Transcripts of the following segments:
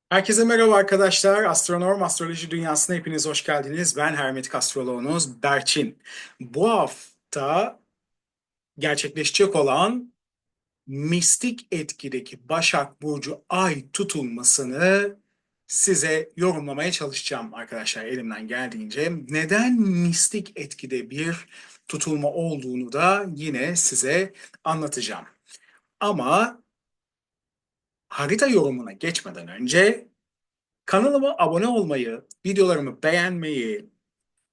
Herkese merhaba arkadaşlar. Astronorm Astroloji Dünyası'na hepiniz hoş geldiniz. Ben Hermetik Astroloğunuz Berçin. Bu hafta gerçekleşecek olan mistik etkideki Başak Burcu Ay tutulmasını size yorumlamaya çalışacağım arkadaşlar elimden geldiğince. Neden mistik etkide bir tutulma olduğunu da yine size anlatacağım. Ama harita yorumuna geçmeden önce kanalıma abone olmayı, videolarımı beğenmeyi,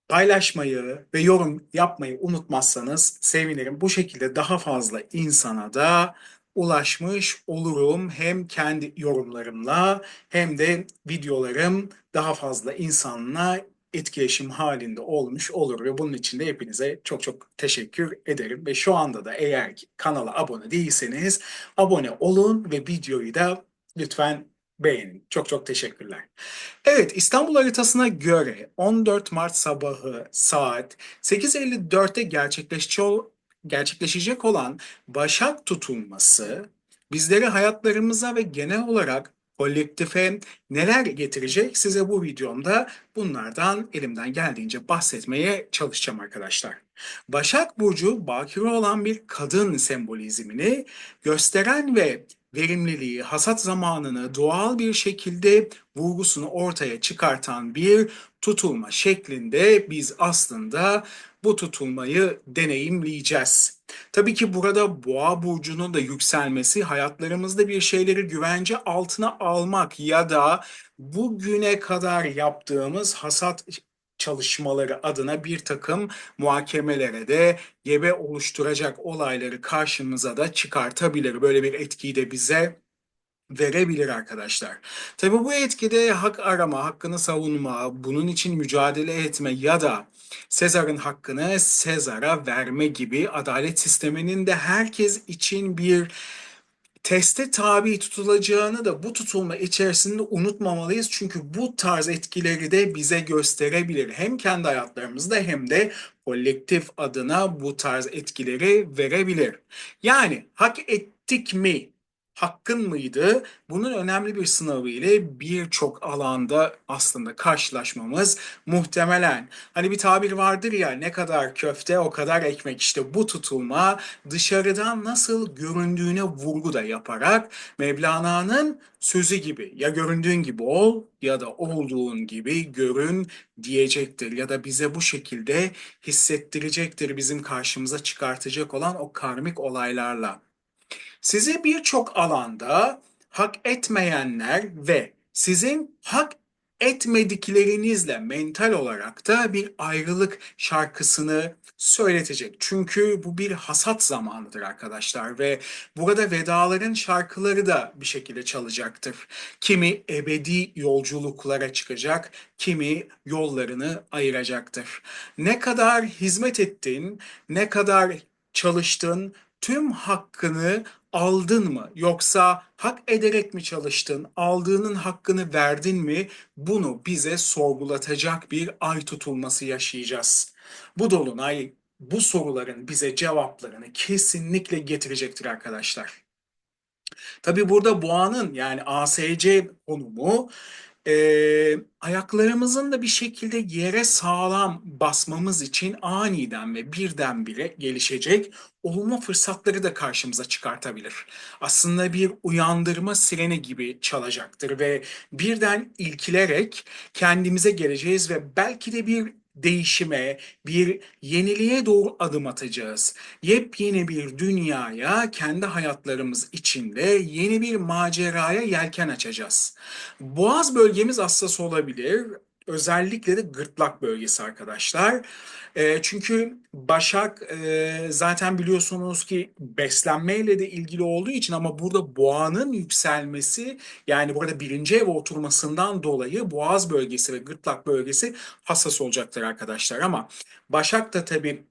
paylaşmayı ve yorum yapmayı unutmazsanız sevinirim. Bu şekilde daha fazla insana da ulaşmış olurum. Hem kendi yorumlarımla hem de videolarım daha fazla insanla etkileşim halinde olmuş olur ve bunun için de hepinize çok çok teşekkür ederim. Ve şu anda da eğer ki kanala abone değilseniz abone olun ve videoyu da lütfen beğenin. Çok çok teşekkürler. Evet, İstanbul haritasına göre 14 Mart sabahı saat 8.54'te gerçekleşecek olan Başak tutulması bizleri hayatlarımıza ve genel olarak kolektife neler getirecek? Size bu videomda bunlardan elimden geldiğince bahsetmeye çalışacağım arkadaşlar. Başak Burcu bakire olan bir kadın sembolizmini gösteren ve verimliliği, hasat zamanını doğal bir şekilde vurgusunu ortaya çıkartan bir tutulma şeklinde biz aslında bu tutulmayı deneyimleyeceğiz. Tabii ki burada Boğa burcunun da yükselmesi hayatlarımızda bir şeyleri güvence altına almak ya da bugüne kadar yaptığımız hasat çalışmaları adına bir takım muhakemelere de gebe oluşturacak olayları karşımıza da çıkartabilir. Böyle bir etkiyi de bize verebilir arkadaşlar. Tabii bu etkide hak arama, hakkını savunma, bunun için mücadele etme ya da Sezar'ın hakkını Sezar'a verme gibi adalet sisteminin de herkes için bir teste tabi tutulacağını da bu tutulma içerisinde unutmamalıyız. Çünkü bu tarz etkileri de bize gösterebilir. Hem kendi hayatlarımızda hem de kolektif adına bu tarz etkileri verebilir. Yani hak ettik mi? Hakkın mıydı? Bunun önemli bir sınavı ile birçok alanda aslında karşılaşmamız muhtemelen. Hani bir tabir vardır ya, ne kadar köfte o kadar ekmek. İşte bu tutulma dışarıdan nasıl göründüğüne vurgu da yaparak Mevlana'nın sözü gibi ya göründüğün gibi ol ya da olduğun gibi görün diyecektir ya da bize bu şekilde hissettirecektir bizim karşımıza çıkartacak olan o karmik olaylarla. Sizi birçok alanda hak etmeyenler ve sizin hak etmediklerinizle mental olarak da bir ayrılık şarkısını söyletecek. Çünkü bu bir hasat zamanıdır arkadaşlar ve burada vedaların şarkıları da bir şekilde çalacaktır. Kimi ebedi yolculuklara çıkacak, kimi yollarını ayıracaktır. Ne kadar hizmet ettin, ne kadar çalıştın, tüm hakkını aldın mı? Yoksa hak ederek mi çalıştın? Aldığının hakkını verdin mi? Bunu bize sorgulatacak bir ay tutulması yaşayacağız. Bu dolunay bu soruların bize cevaplarını kesinlikle getirecektir arkadaşlar. Tabii burada boğanın yani ASC konumu ayaklarımızın da bir şekilde yere sağlam basmamız için aniden ve birdenbire gelişecek olumlu fırsatları da karşımıza çıkartabilir. Aslında bir uyandırma sireni gibi çalacaktır ve birden ilkilerek kendimize geleceğiz ve belki de bir değişime, bir yeniliğe doğru adım atacağız. Yepyeni bir dünyaya, kendi hayatlarımız içinde yeni bir maceraya yelken açacağız. Boğaz bölgemiz hassas olabilir. Özellikle de gırtlak bölgesi arkadaşlar. Çünkü Başak zaten biliyorsunuz ki beslenmeyle de ilgili olduğu için ama burada boğanın yükselmesi yani burada birinci eve oturmasından dolayı boğaz bölgesi ve gırtlak bölgesi hassas olacaktır arkadaşlar. Ama Başak da tabii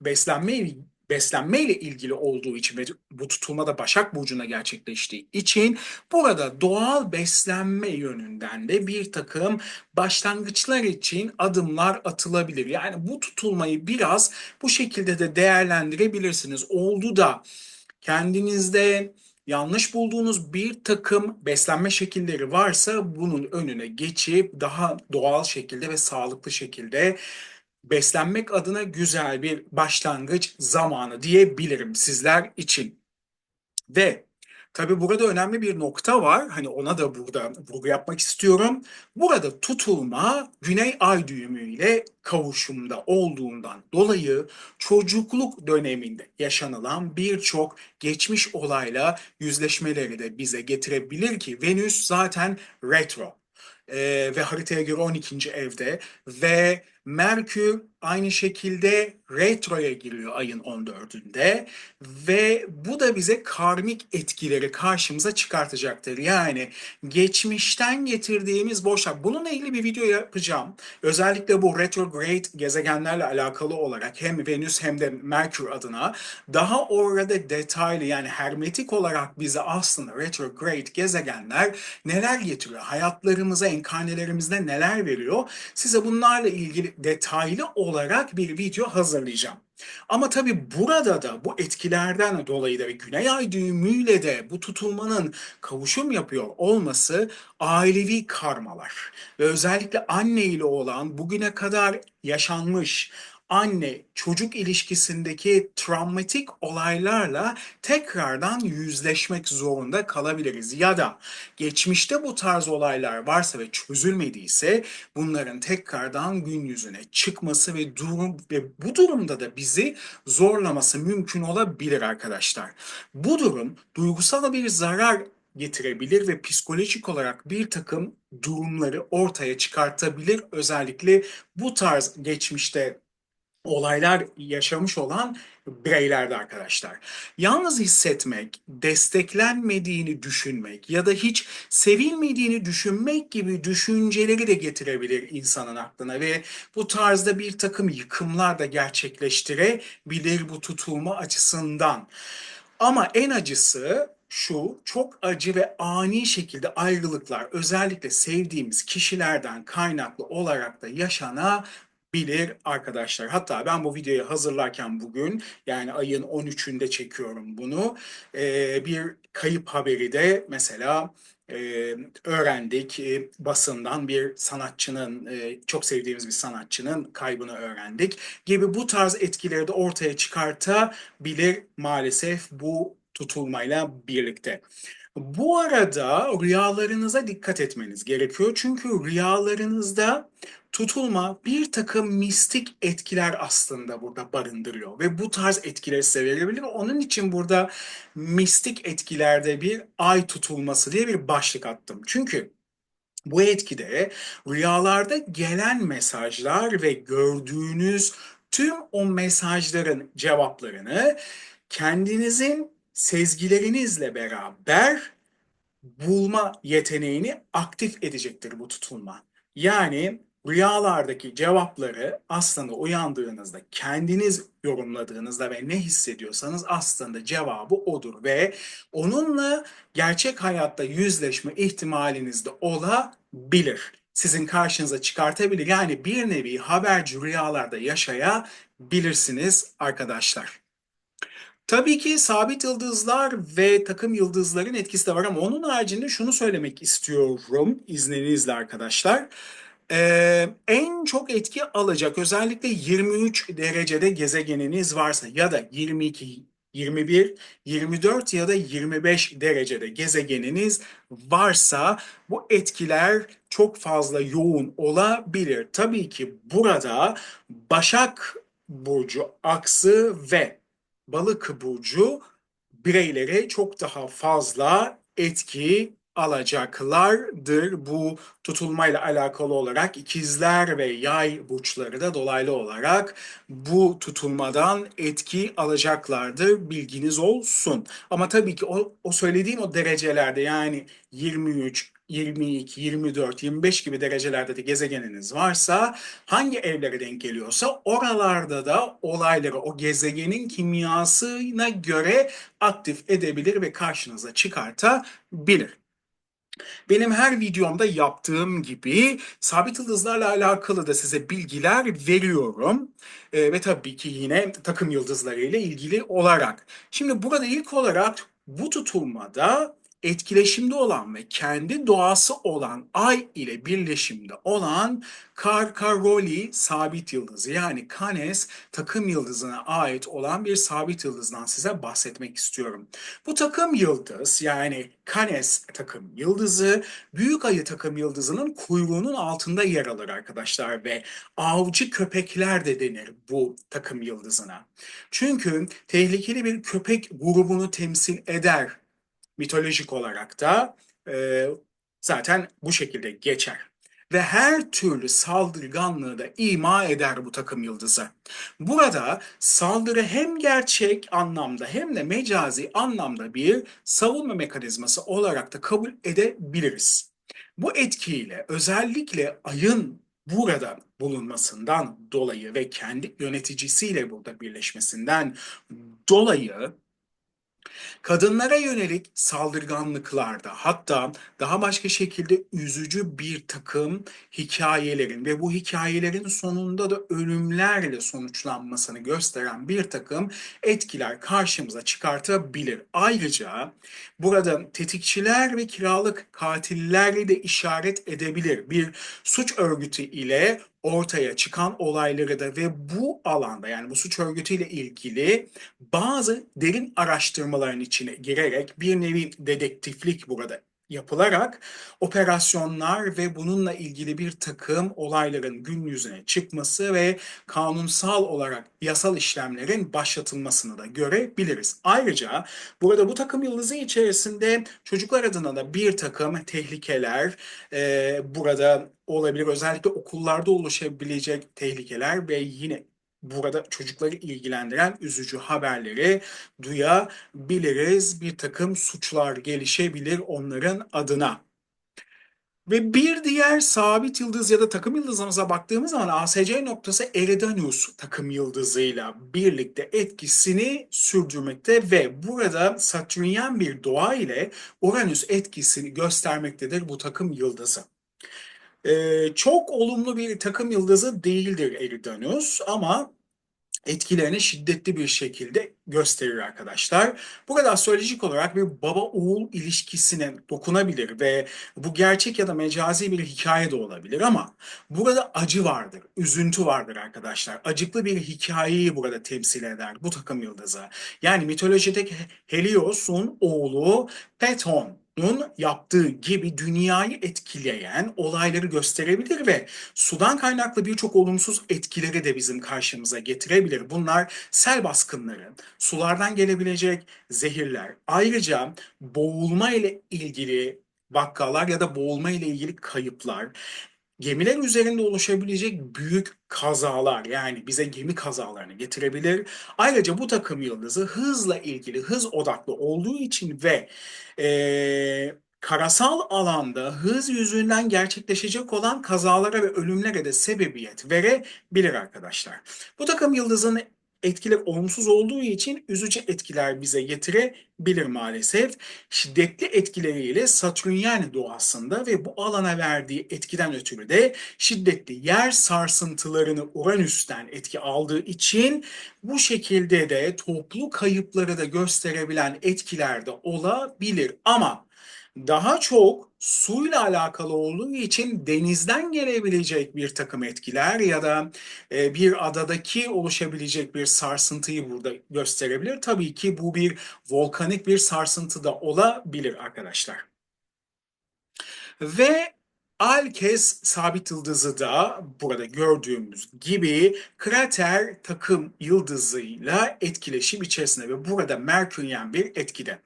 beslenmeyle ilgili olduğu için ve bu tutulma da Başak Burcu'na gerçekleştiği için burada doğal beslenme yönünden de bir takım başlangıçlar için adımlar atılabilir. Yani bu tutulmayı biraz bu şekilde de değerlendirebilirsiniz. Oldu da kendinizde Yanlış bulduğunuz bir takım beslenme şekilleri varsa bunun önüne geçip daha doğal şekilde ve sağlıklı şekilde beslenmek adına güzel bir başlangıç zamanı diyebilirim sizler için. Ve tabii burada önemli bir nokta var. Hani ona da burada vurgu yapmak istiyorum. Burada tutulma Güney Ay düğümüyle kavuşumda olduğundan dolayı çocukluk döneminde yaşanılan birçok geçmiş olayla yüzleşmeleri de bize getirebilir ki Venüs zaten retro. Ve haritaya göre 12. evde ve Merkür aynı şekilde retroya giriyor ayın 14'ünde ve bu da bize karmik etkileri karşımıza çıkartacaktır. Yani geçmişten getirdiğimiz boşluk. Bununla ilgili bir video yapacağım. Özellikle bu retrograde gezegenlerle alakalı olarak hem Venüs hem de Merkür adına daha orada detaylı yani hermetik olarak bize aslında retrograde gezegenler neler getiriyor? Hayatlarımıza, enkarnelerimizde neler veriyor? Size bunlarla ilgili detaylı olarak bir video hazırlayacağım. Ama tabii burada da bu etkilerden dolayı da ve Güney Ay düğümüyle de bu tutulmanın kavuşum yapıyor olması ailevi karmalar ve özellikle anne ile olan bugüne kadar yaşanmış anne çocuk ilişkisindeki travmatik olaylarla tekrardan yüzleşmek zorunda kalabiliriz. Ya da geçmişte bu tarz olaylar varsa ve çözülmediyse bunların tekrardan gün yüzüne çıkması ve bu durumda da bizi zorlaması mümkün olabilir arkadaşlar. Bu durum duygusal bir zarar getirebilir ve psikolojik olarak bir takım durumları ortaya çıkartabilir. Özellikle bu tarz geçmişte olaylar yaşamış olan bireylerde arkadaşlar. Yalnız hissetmek, desteklenmediğini düşünmek ya da hiç sevilmediğini düşünmek gibi düşünceleri de getirebilir insanın aklına ve bu tarzda bir takım yıkımlar da gerçekleştirebilir bu tutulma açısından. Ama en acısı şu, çok acı ve ani şekilde ayrılıklar özellikle sevdiğimiz kişilerden kaynaklı olarak da yaşanabilir arkadaşlar. Hatta ben bu videoyu hazırlarken bugün yani ayın 13'ünde çekiyorum bunu. Bir kayıp haberi de mesela öğrendik. Basından bir sanatçının, çok sevdiğimiz bir sanatçının kaybını öğrendik gibi bu tarz etkileri de ortaya çıkartabilir maalesef bu tutulmayla birlikte. Bu arada rüyalarınıza dikkat etmeniz gerekiyor. Çünkü rüyalarınızda tutulma bir takım mistik etkiler aslında burada barındırıyor. Ve bu tarz etkileri size verebilir. Onun için burada mistik etkilerde bir ay tutulması diye bir başlık attım. Çünkü bu etkide rüyalarda gelen mesajlar ve gördüğünüz tüm o mesajların cevaplarını kendinizin sezgilerinizle beraber bulma yeteneğini aktif edecektir bu tutulma. Yani rüyalardaki cevapları aslında uyandığınızda kendiniz yorumladığınızda ve ne hissediyorsanız aslında cevabı odur ve onunla gerçek hayatta yüzleşme ihtimaliniz de olabilir. Sizin karşınıza çıkartabilir. Yani bir nevi haberci rüyalarda yaşayabilirsiniz arkadaşlar. Tabii ki sabit yıldızlar ve takım yıldızların etkisi de var ama onun haricinde şunu söylemek istiyorum izninizle arkadaşlar. En çok etki alacak özellikle 23 derecede gezegeniniz varsa ya da 22, 21, 24 ya da 25 derecede gezegeniniz varsa bu etkiler çok fazla yoğun olabilir. Tabii ki burada Başak Burcu aksı ve Balık burcu bireyleri çok daha fazla etki alacaklardır. Bu tutulmayla alakalı olarak ikizler ve yay burçları da dolaylı olarak bu tutulmadan etki alacaklardır. Bilginiz olsun. Ama tabii ki o söylediğim o derecelerde yani 23, 22, 24, 25 gibi derecelerde de gezegeniniz varsa hangi evlere denk geliyorsa oralarda da olayları o gezegenin kimyasına göre aktif edebilir ve karşınıza çıkartabilir. Benim her videomda yaptığım gibi sabit yıldızlarla alakalı da size bilgiler veriyorum. Ve tabii ki yine takım yıldızları ile ilgili olarak. Şimdi burada ilk olarak Bu tutulmada etkileşimde olan ve kendi doğası olan Ay ile birleşimde olan Carcaroli sabit yıldızı yani Canes takım yıldızına ait olan bir sabit yıldızdan size bahsetmek istiyorum. Bu takım yıldız yani Canes takım yıldızı Büyük Ayı takım yıldızının kuyruğunun altında yer alır arkadaşlar ve avcı köpekler de denir bu takım yıldızına. Çünkü tehlikeli bir köpek grubunu temsil eder mitolojik olarak da e, zaten bu şekilde geçer. Ve her türlü saldırganlığı da ima eder bu takım yıldızı. Burada saldırı hem gerçek anlamda hem de mecazi anlamda bir savunma mekanizması olarak da kabul edebiliriz. Bu etkiyle özellikle ayın burada bulunmasından dolayı ve kendi yöneticisiyle burada birleşmesinden dolayı kadınlara yönelik saldırganlıklarda hatta daha başka şekilde üzücü bir takım hikayelerin ve bu hikayelerin sonunda da ölümlerle sonuçlanmasını gösteren bir takım etkiler karşımıza çıkartabilir. Ayrıca burada tetikçiler ve kiralık katillerle de işaret edebilir. Bir suç örgütü ile ortaya çıkan olayları da ve bu alanda yani bu suç örgütüyle ilgili bazı derin araştırmaların içine girerek bir nevi dedektiflik burada yapılarak operasyonlar ve bununla ilgili bir takım olayların gün yüzüne çıkması ve kanunsal olarak yasal işlemlerin başlatılmasını da görebiliriz. Ayrıca burada bu takım yıldızı içerisinde çocuklar adına da bir takım tehlikeler burada olabilir. Özellikle okullarda oluşabilecek tehlikeler ve yine burada çocukları ilgilendiren üzücü haberleri duyabiliriz. Bir takım suçlar gelişebilir onların adına. Ve bir diğer sabit yıldız ya da takım yıldızımıza baktığımız zaman ASC noktası Eridanus takım yıldızıyla birlikte etkisini sürdürmekte ve burada Satürnyen bir doğa ile Uranüs etkisini göstermektedir bu takım yıldızı. Çok olumlu bir takım yıldızı değildir Eridanus ama etkilerini şiddetli bir şekilde gösterir arkadaşlar. Burada astrolojik olarak bir baba-oğul ilişkisine dokunabilir ve bu gerçek ya da mecazi bir hikaye de olabilir ama burada acı vardır, üzüntü vardır arkadaşlar. Acıklı bir hikayeyi burada temsil eder bu takım yıldızı. Yani mitolojideki Helios'un oğlu Peton'un yaptığı gibi dünyayı etkileyen olayları gösterebilir ve sudan kaynaklı birçok olumsuz etkileri de bizim karşımıza getirebilir. Bunlar sel baskınları, sulardan gelebilecek zehirler, ayrıca boğulma ile ilgili vakalar ya da boğulma ile ilgili kayıplar, gemiler üzerinde oluşabilecek büyük kazalar yani bize gemi kazalarını getirebilir. Ayrıca bu takım yıldızı hızla ilgili, hız odaklı olduğu için ve karasal alanda hız yüzünden gerçekleşecek olan kazalara ve ölümlere de sebebiyet verebilir arkadaşlar. Bu takım yıldızın etkileri olumsuz olduğu için üzücü etkiler bize getirebilir maalesef. Şiddetli etkileriyle Satürnyen doğasında ve bu alana verdiği etkiden ötürü de şiddetli yer sarsıntılarını Uranüs'ten etki aldığı için bu şekilde de toplu kayıpları da gösterebilen etkiler de olabilir. Ama daha çok suyla alakalı olduğu için denizden gelebilecek bir takım etkiler ya da bir adadaki oluşabilecek bir sarsıntıyı burada gösterebilir. Tabii ki bu bir volkanik bir sarsıntı da olabilir arkadaşlar. Ve Alkes sabit yıldızı da burada gördüğümüz gibi krater takım yıldızıyla etkileşim içerisinde ve burada Merküryen bir etkide.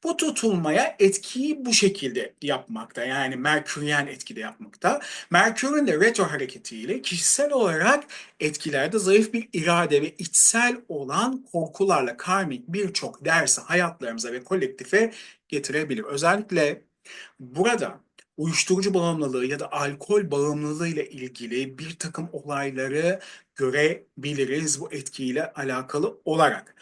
Bu tutulmaya etkiyi bu şekilde yapmakta yani Merküryen etkide yapmakta. Merkür'ün de retro hareketiyle kişisel olarak etkilerde zayıf bir irade ve içsel olan korkularla karmik birçok dersi hayatlarımıza ve kolektife getirebilir. Özellikle burada uyuşturucu bağımlılığı ya da alkol bağımlılığı ile ilgili bir takım olayları görebiliriz bu etkiyle alakalı olarak.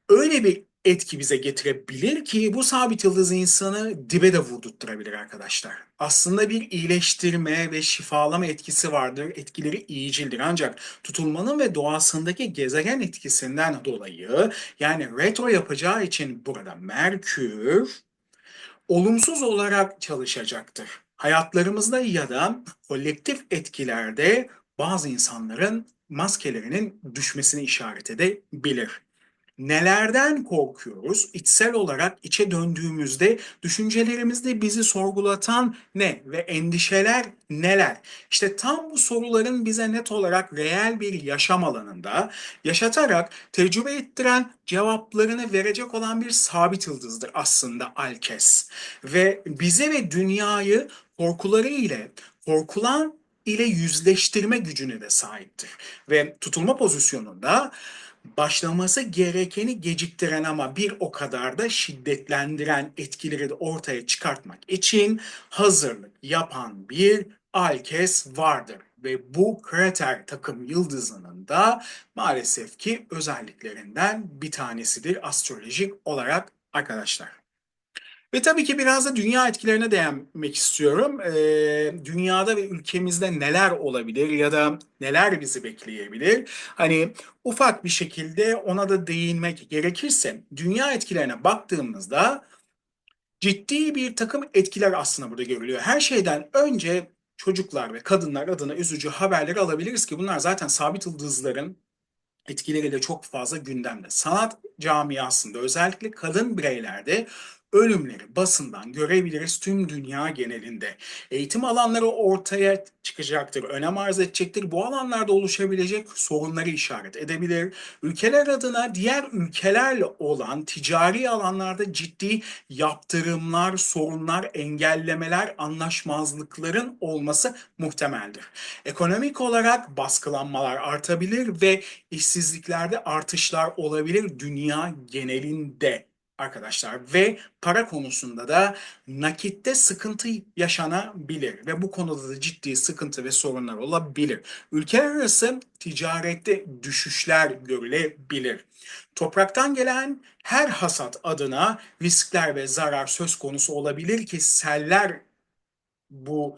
Öyle bir etki bize getirebilir ki bu sabit yıldız insanı dibe de vurdurtturabilir arkadaşlar. Aslında bir iyileştirme ve şifalama etkisi vardır. Etkileri iyicildir. Ancak tutulmanın ve doğasındaki gezegen etkisinden dolayı yani retro yapacağı için burada Merkür olumsuz olarak çalışacaktır. Hayatlarımızda ya da kolektif etkilerde bazı insanların maskelerinin düşmesini işaret edebilir. Nelerden korkuyoruz? İçsel olarak içe döndüğümüzde düşüncelerimizde bizi sorgulatan ne ve endişeler neler? İşte tam bu soruların bize net olarak reel bir yaşam alanında yaşatarak tecrübe ettiren cevaplarını verecek olan bir sabit yıldızdır aslında Alkes. Ve bize ve dünyayı korkuları ile korkulan ile yüzleştirme gücüne de sahiptir. Ve tutulma pozisyonunda başlaması gerekeni geciktiren ama bir o kadar da şiddetlendiren etkileri de ortaya çıkartmak için hazırlık yapan bir Alkes vardır. Ve bu krater takım yıldızının da maalesef ki özelliklerinden bir tanesidir astrolojik olarak arkadaşlar. Ve tabii ki biraz da dünya etkilerine değinmek istiyorum. Dünyada ve ülkemizde neler olabilir ya da neler bizi bekleyebilir? Hani ufak bir şekilde ona da değinmek gerekirse dünya etkilerine baktığımızda ciddi bir takım etkiler aslında burada görülüyor. Her şeyden önce çocuklar ve kadınlar adına üzücü haberleri alabiliriz ki bunlar zaten sabit yıldızların etkileriyle çok fazla gündemde. Sanat camiasında özellikle kadın bireylerde ölümleri basından görebiliriz tüm dünya genelinde. Eğitim alanları ortaya çıkacaktır, önem arz edecektir. Bu alanlarda oluşabilecek sorunları işaret edebilir. Ülkeler adına diğer ülkelerle olan ticari alanlarda ciddi yaptırımlar, sorunlar, engellemeler, anlaşmazlıkların olması muhtemeldir. Ekonomik olarak baskılanmalar artabilir ve işsizliklerde artışlar olabilir dünya genelinde arkadaşlar ve para konusunda da nakitte sıkıntı yaşanabilir ve bu konuda da ciddi sıkıntı ve sorunlar olabilir. Ülkeler arası ticarette düşüşler görülebilir. Topraktan gelen her hasat adına riskler ve zarar söz konusu olabilir ki seller bu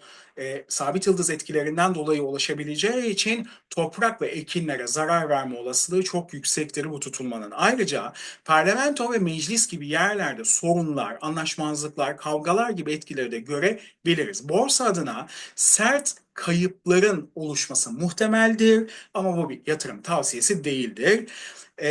sabit yıldız etkilerinden dolayı ulaşabileceği için toprak ve ekinlere zarar verme olasılığı çok yüksektir bu tutulmanın. Ayrıca parlamento ve meclis gibi yerlerde sorunlar, anlaşmazlıklar, kavgalar gibi etkileri de görebiliriz. Borsa adına sert kayıpların oluşması muhtemeldir ama bu bir yatırım tavsiyesi değildir. Ee,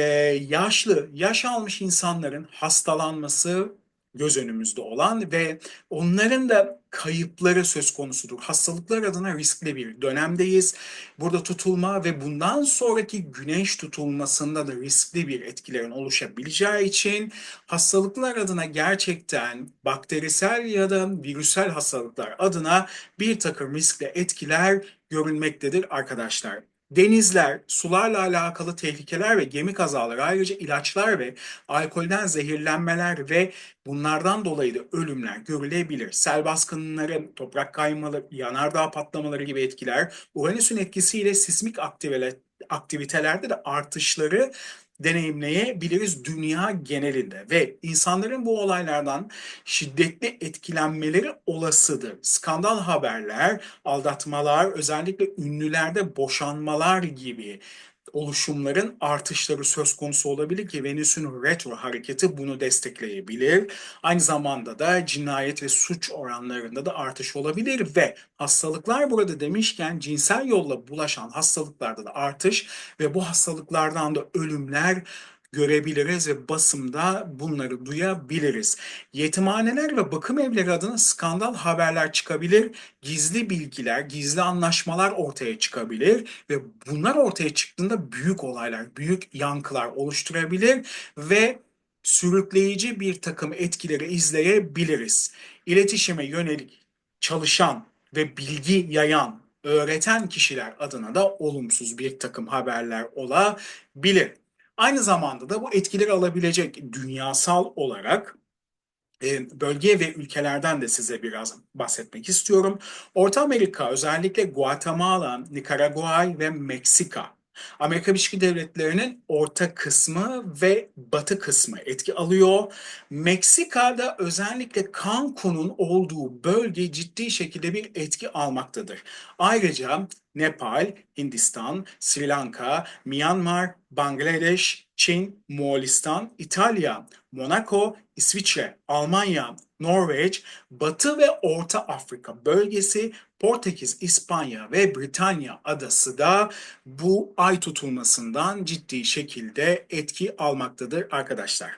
yaş almış insanların hastalanması göz önümüzde olan ve onların da kayıpları söz konusudur. Hastalıklar adına riskli bir dönemdeyiz. Burada tutulma ve bundan sonraki güneş tutulmasında da riskli bir etkilerin oluşabileceği için hastalıklar adına gerçekten bakterisel ya da virüsel hastalıklar adına bir takım riskli etkiler görülmektedir arkadaşlar. Denizler, sularla alakalı tehlikeler ve gemi kazaları, ayrıca ilaçlar ve alkolden zehirlenmeler ve bunlardan dolayı da ölümler görülebilir. Sel baskınları, toprak kaymaları, yanardağ patlamaları gibi etkiler, Uranüs'ün etkisiyle sismik aktivitelerde de artışları deneyimleyebiliriz dünya genelinde ve insanların bu olaylardan şiddetli etkilenmeleri olasıdır. Skandal haberler, aldatmalar, özellikle ünlülerde boşanmalar gibi oluşumların artışları söz konusu olabilir ki Venüs'ün retro hareketi bunu destekleyebilir. Aynı zamanda da cinayet ve suç oranlarında da artış olabilir ve hastalıklar burada demişken cinsel yolla bulaşan hastalıklarda da artış ve bu hastalıklardan da ölümler görebiliriz ve basımda bunları duyabiliriz. Yetimhaneler ve bakım evleri adına skandal haberler çıkabilir, gizli bilgiler, gizli anlaşmalar ortaya çıkabilir ve bunlar ortaya çıktığında büyük olaylar, büyük yankılar oluşturabilir ve sürükleyici bir takım etkileri izleyebiliriz. İletişime yönelik çalışan ve bilgi yayan, öğreten kişiler adına da olumsuz bir takım haberler olabilir. Aynı zamanda da bu etkileri alabilecek dünyasal olarak bölge ve ülkelerden de size biraz bahsetmek istiyorum. Orta Amerika, özellikle Guatemala, Nikaragua ve Meksika Amerika Birleşik Devletleri'nin orta kısmı ve batı kısmı etki alıyor. Meksika'da özellikle Cancun'un olduğu bölge ciddi şekilde bir etki almaktadır. Ayrıca Nepal, Hindistan, Sri Lanka, Myanmar, Bangladeş, Çin, Moğolistan, İtalya, Monaco, İsviçre, Almanya, Norveç, Batı ve Orta Afrika bölgesi, Portekiz, İspanya ve Britanya adası da bu ay tutulmasından ciddi şekilde etki almaktadır arkadaşlar.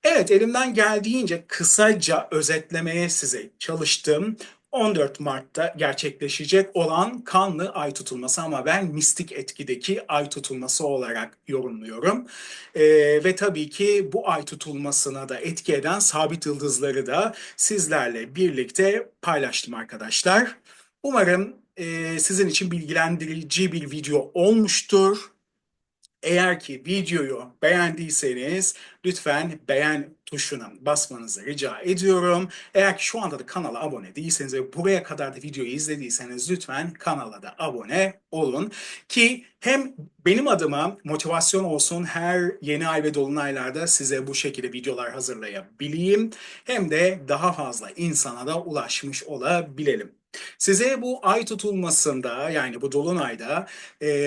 Evet, elimden geldiğince kısaca özetlemeye size çalıştım. 14 Mart'ta gerçekleşecek olan kanlı ay tutulması, ama ben mistik etkideki ay tutulması olarak yorumluyorum. Ve tabii ki bu ay tutulmasına da etki eden sabit yıldızları da sizlerle birlikte paylaştım arkadaşlar. Umarım sizin için bilgilendirici bir video olmuştur. Eğer ki videoyu beğendiyseniz lütfen beğen tuşuna basmanızı rica ediyorum. Eğer ki şu anda da kanala abone değilseniz ve buraya kadar da videoyu izlediyseniz lütfen kanala da abone olun. Ki hem benim adıma motivasyon olsun, her yeni ay ve dolunaylarda size bu şekilde videolar hazırlayabileyim. Hem de daha fazla insana da ulaşmış olabilelim. Size bu ay tutulmasında, yani bu dolunayda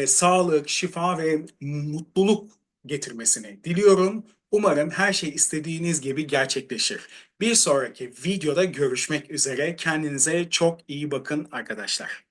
sağlık, şifa ve mutluluk getirmesini diliyorum. Umarım her şey istediğiniz gibi gerçekleşir. Bir sonraki videoda görüşmek üzere. Kendinize çok iyi bakın arkadaşlar.